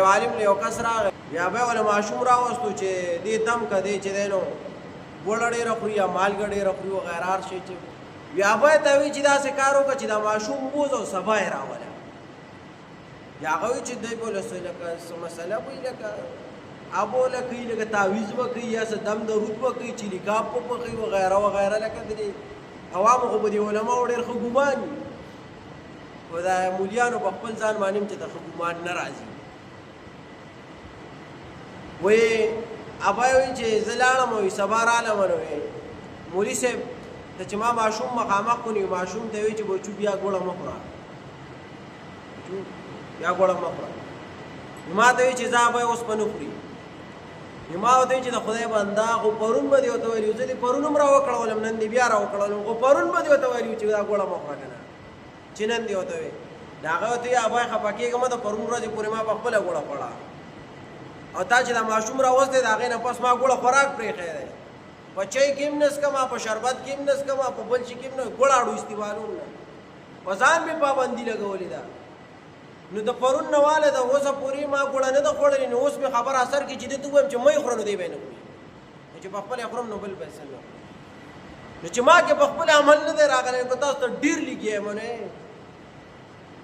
عالم له یو کس راغی بیا به ول ماشوم راوستو چې دې دم کدی چې دینو ګوړه ډېره خوري یا مالګه ډېره خوري وغیره هر شی چې بیا به ته وایي چې داسې کار وکړه چې دا ماشوم بوز او سبا یې راوله یا هغه وایي چې دی به ولسه لکه څه مسله به وي لکه ابو لکه لکه تعویض به کوي یا څه دم درود به کوي چې نکاح به کوي وغیره وغیره لکه دې عوامو خو به دې علماو ډېر ښه ګمان وي خو دا مولیانو په خپل ځان باندې چې د ښه ګمان نه راځي وی ابا وی چې زلانم وی سبا رالم وی مولوی صاحب ته چې ما ماشوم مخامخ کونی ماشوم ته وی چې بچو بیا ګوړه مخوره بیا ګوړه مخوره ما ته وی چې ځا به اوس پنو خوري ما ته چې د خدای بندا خو پرون به دی ته ویلو چې پرونم را وکړولم نن دی بیا را وکړولم خو پرون به دی ته ویلو چې دا ګوړه مخوره کنه چې نن دی ته وی داغه ته ابا خپکیګم ته پرون ورځې پورې ما په خپل ګوړه پړه او تا چې دا ماشوم راوځي دا غینه پس ما ګوړه خوراک پرې خیره په چای کې نس کما په شربت کې نس کما په بل شي کې نو ګوړه اړو استعمالون نه وزان به پابندي لګولې دا نو د پرون نواله دا اوسه پوری ما ګوړه نه د خوړلې نو اوس به خبر اثر کې چې ته وایم چې مې خورنو دی بینه چې په خپل خورم نو بل پیسې نو چې ما کې په خپل عمل نه دی راغلی کو تاسو ته ډیر لګي مونږه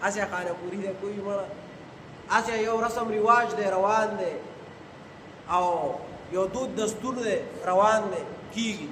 اسه خانه پوری ده کوئی مړه اسه یو رسم رواج دی روان دی او یو دود دستور دی روان دی کیږي